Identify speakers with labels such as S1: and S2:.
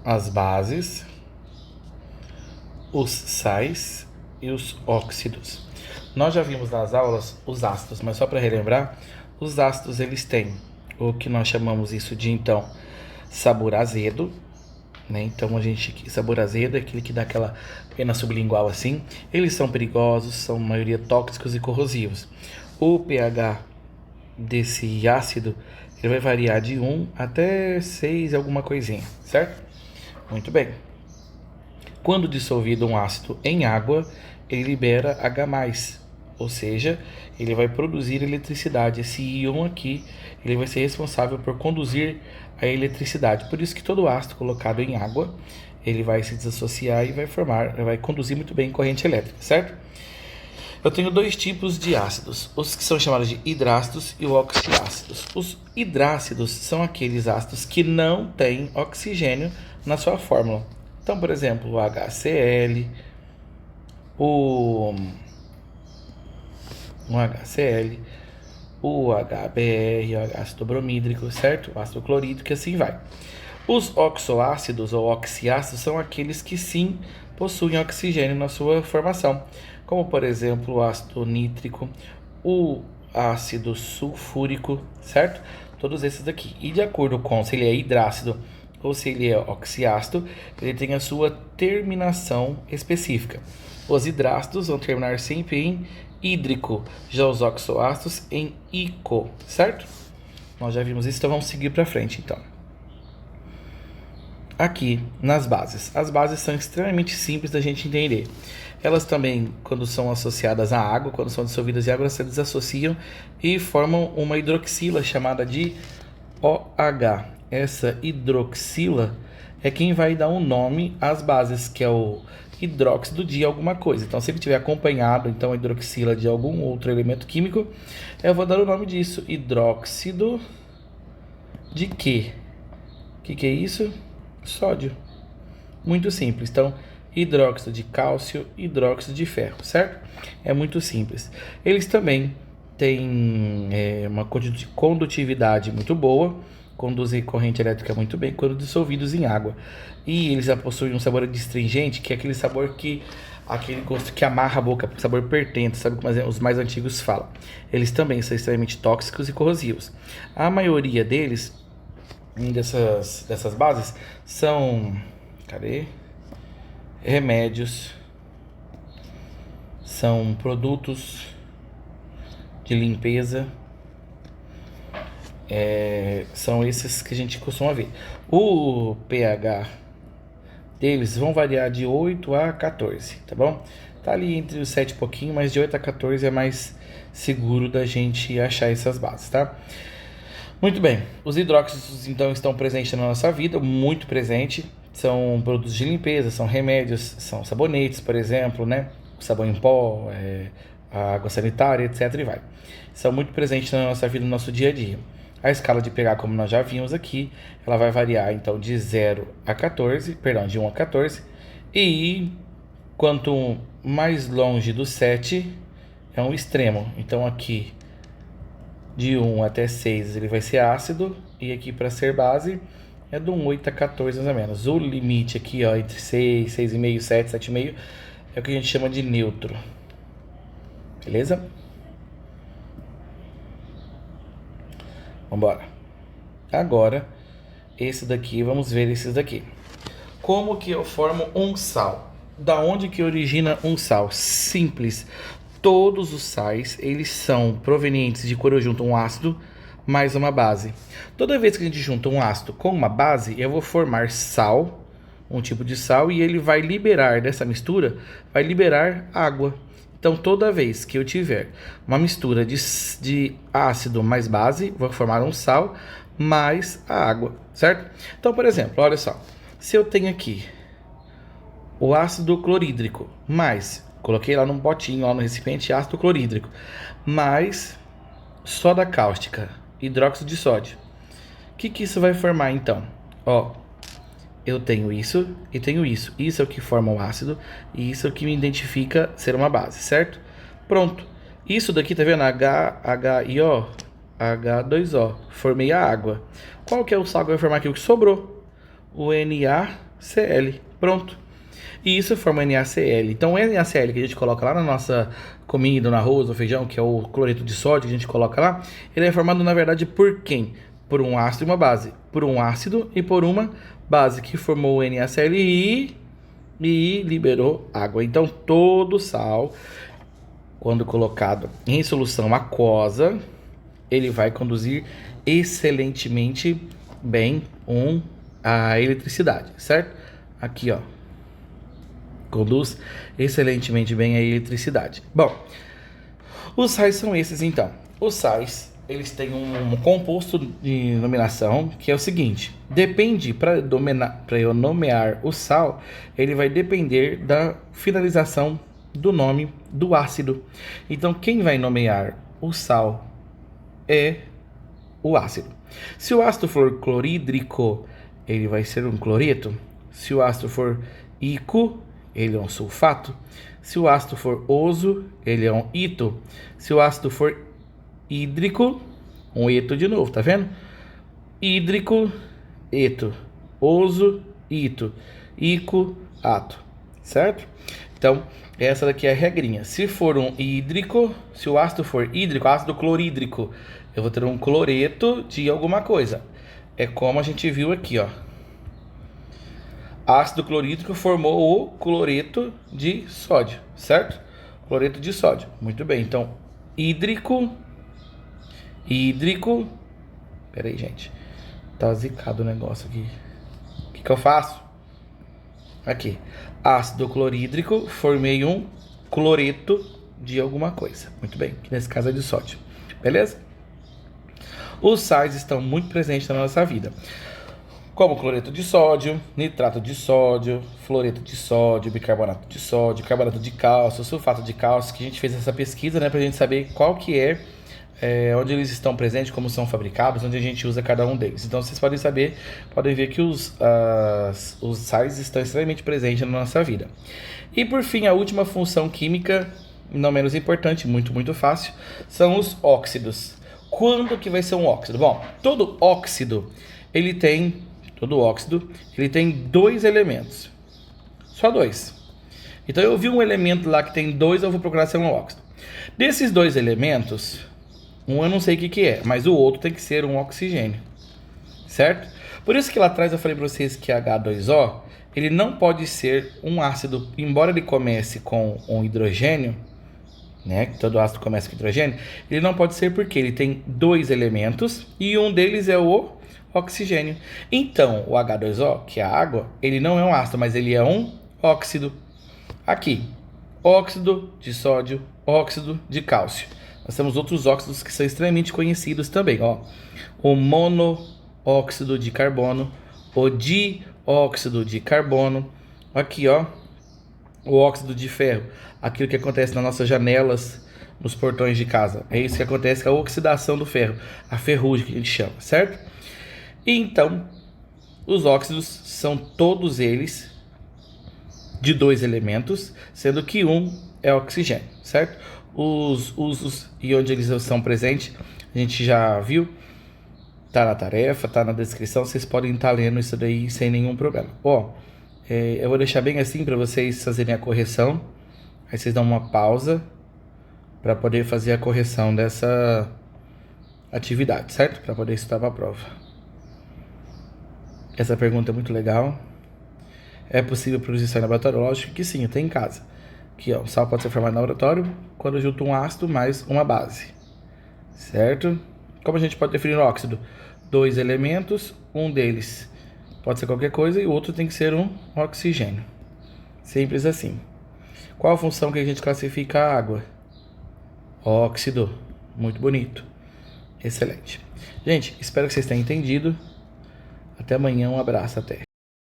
S1: as bases, os sais e os óxidos. Nós já vimos nas aulas os ácidos, mas só para relembrar, os ácidos eles têm o que nós chamamos isso de então sabor azedo, né? Então sabor azedo é aquele que dá aquela pena sublingual assim. Eles são perigosos, são na maioria tóxicos e corrosivos. O pH desse ácido ele vai variar de 1 até 6 alguma coisinha, certo? Muito bem. Quando dissolvido um ácido em água, ele libera H+, ou seja, ele vai produzir eletricidade. Esse íon aqui, ele vai ser responsável por conduzir a eletricidade. Por isso que todo ácido colocado em água, ele vai se desassociar e vai conduzir muito bem corrente elétrica, certo? Eu tenho dois tipos de ácidos, os que são chamados de hidrácidos e oxiácidos. Os hidrácidos são aqueles ácidos que não têm oxigênio na sua fórmula. Então, por exemplo, o HCl, o HBr, o ácido bromídrico, certo? O ácido clorídrico e assim vai. Os oxoácidos ou oxiácidos são aqueles que sim possuem oxigênio na sua formação, como por exemplo o ácido nítrico, o ácido sulfúrico, certo? Todos esses daqui. E de acordo com se ele é hidrácido ou se ele é oxiácido, ele tem a sua terminação específica. Os hidrácidos vão terminar sempre em hídrico, já os oxoácidos em ico, certo? Nós já vimos isso, então vamos seguir para frente então. Aqui nas bases. As bases são extremamente simples da gente entender. Elas também, quando são associadas à água, quando são dissolvidas em água, elas se desassociam e formam uma hidroxila chamada de OH. Essa hidroxila é quem vai dar um nome às bases, que é o hidróxido de alguma coisa. Então, se ele tiver acompanhado, então, a hidroxila de algum outro elemento químico, eu vou dar o nome disso, hidróxido de quê? O que é isso? Sódio. Muito simples. Então, hidróxido de cálcio, hidróxido de ferro, certo? É muito simples. Eles também têm uma condutividade muito boa, conduzem corrente elétrica muito bem quando dissolvidos em água. E eles já possuem um sabor adstringente, que é aquele sabor aquele gosto que amarra a boca, sabor pertento, sabe como os mais antigos falam. Eles também são extremamente tóxicos e corrosivos. A maioria deles, dessas bases, são remédios, são produtos de limpeza, são esses que a gente costuma ver. O pH deles vão variar de 8 a 14, tá bom? Tá ali entre os 7 e pouquinho, mas de 8 a 14 é mais seguro da gente achar essas bases, tá? Muito bem, os hidróxidos então estão presentes na nossa vida, muito presente. São produtos de limpeza, são remédios, são sabonetes, por exemplo, né? O sabão em pó, a água sanitária, etc. e vai. São muito presentes na nossa vida, no nosso dia a dia. A escala de pH, como nós já vimos aqui, ela vai variar então de 0 a 14, perdão, de 1 a 14. E quanto mais longe do 7 é um extremo. Então aqui de 1 até 6 ele vai ser ácido, e aqui para ser base é do 8 a 14 mais ou menos. O limite aqui, ó, entre 6, 6,5, 7, 7,5 é o que a gente chama de neutro. Beleza? Vamos embora. Agora, vamos ver esses daqui. Como que eu formo um sal? Da onde que origina um sal? Simples. Todos os sais, eles são provenientes de quando eu junto um ácido mais uma base. Toda vez que a gente junta um ácido com uma base, eu vou formar sal, um tipo de sal, e ele vai liberar dessa mistura, vai liberar água. Então, toda vez que eu tiver uma mistura de ácido mais base, vou formar um sal mais a água, certo? Então, por exemplo, olha só. Se eu tenho aqui o ácido clorídrico, coloquei lá num potinho, lá no recipiente, ácido clorídrico, mais soda cáustica, hidróxido de sódio. O que isso vai formar então? Ó, eu tenho isso e tenho isso. Isso é o que forma o ácido e isso é o que me identifica ser uma base, certo? Pronto. Isso daqui, tá vendo? HIO, H2O. Formei a água. Qual que é o sal que vai formar aqui? O que sobrou? O Na Cl. Pronto. E isso forma NaCl. Então o NaCl que a gente coloca lá na nossa comida, no arroz, no feijão, que é o cloreto de sódio que a gente coloca lá, ele é formado na verdade por quem? Por um ácido e uma base. Por um ácido e por uma base que formou o NaCl e liberou água. Então todo sal, quando colocado em solução aquosa, ele vai conduzir excelentemente bem a eletricidade, certo? Aqui, ó, conduz excelentemente bem a eletricidade. Bom, os sais são esses então. Os sais, eles têm um composto de nomeação que é o seguinte: depende, para eu nomear o sal, ele vai depender da finalização do nome do ácido. Então, quem vai nomear o sal é o ácido. Se o ácido for clorídrico, ele vai ser um cloreto. Se o ácido for ico, ele é um sulfato. Se o ácido for oso, ele é um ito. Se o ácido for hídrico, um eto de novo, tá vendo? Hídrico, eto. Oso, ito. Ico, ato. Certo? Então, essa daqui é a regrinha. Se for um hídrico, se o ácido for hídrico, ácido clorídrico, eu vou ter um cloreto de alguma coisa. É como a gente viu aqui, ó. Ácido clorídrico formou o cloreto de sódio, certo? Cloreto de sódio. Muito bem. Então, hídrico. Pera aí, gente. Tá zicado o negócio aqui. O que eu faço? Aqui. Ácido clorídrico, formei um cloreto de alguma coisa. Muito bem. Que nesse caso é de sódio. Beleza? Os sais estão muito presentes na nossa vida, como cloreto de sódio, nitrato de sódio, fluoreto de sódio, bicarbonato de sódio, carbonato de cálcio, sulfato de cálcio, que a gente fez essa pesquisa, né, pra gente saber qual que onde eles estão presentes, como são fabricados, onde a gente usa cada um deles. Então vocês podem saber, podem ver que os sais estão extremamente presentes na nossa vida. E por fim, a última função química, não menos importante, muito fácil, são os óxidos. Quando que vai ser um óxido? Bom, todo óxido ele tem dois elementos. Só dois. Então eu vi um elemento lá que tem dois, eu vou procurar ser um óxido. Desses dois elementos, um eu não sei o que é, mas o outro tem que ser um oxigênio. Certo? Por isso que lá atrás eu falei para vocês que H2O, ele não pode ser um ácido, embora ele comece com um hidrogênio, né, que todo ácido começa com hidrogênio, ele não pode ser porque ele tem dois elementos e um deles é o oxigênio. Então, o H2O, que é a água, ele não é um ácido, mas ele é um óxido. Aqui, óxido de sódio, óxido de cálcio. Nós temos outros óxidos que são extremamente conhecidos também, ó. O monóxido de carbono, o dióxido de carbono. Aqui, ó, o óxido de ferro, aquilo que acontece nas nossas janelas, nos portões de casa. É isso que acontece com a oxidação do ferro, a ferrugem que a gente chama, certo? E então, os óxidos são todos eles de dois elementos, sendo que um é oxigênio, certo? Os usos e onde eles estão presentes, a gente já viu, tá na tarefa, tá na descrição, vocês podem estar lendo isso daí sem nenhum problema. Ó, eu vou deixar bem assim para vocês fazerem a correção. Aí vocês dão uma pausa para poder fazer a correção dessa atividade, certo? Para poder estudar para a prova. Essa pergunta é muito legal. É possível produzir sal em laboratório? Lógico que sim, até em casa. Aqui, ó, o sal pode ser formado no laboratório quando junta um ácido mais uma base, certo? Como a gente pode definir o óxido? Dois elementos, um deles pode ser qualquer coisa e o outro tem que ser um oxigênio. Simples assim. Qual a função que a gente classifica a água? Óxido. Muito bonito. Excelente. Gente, espero que vocês tenham entendido. Até amanhã, um abraço, até.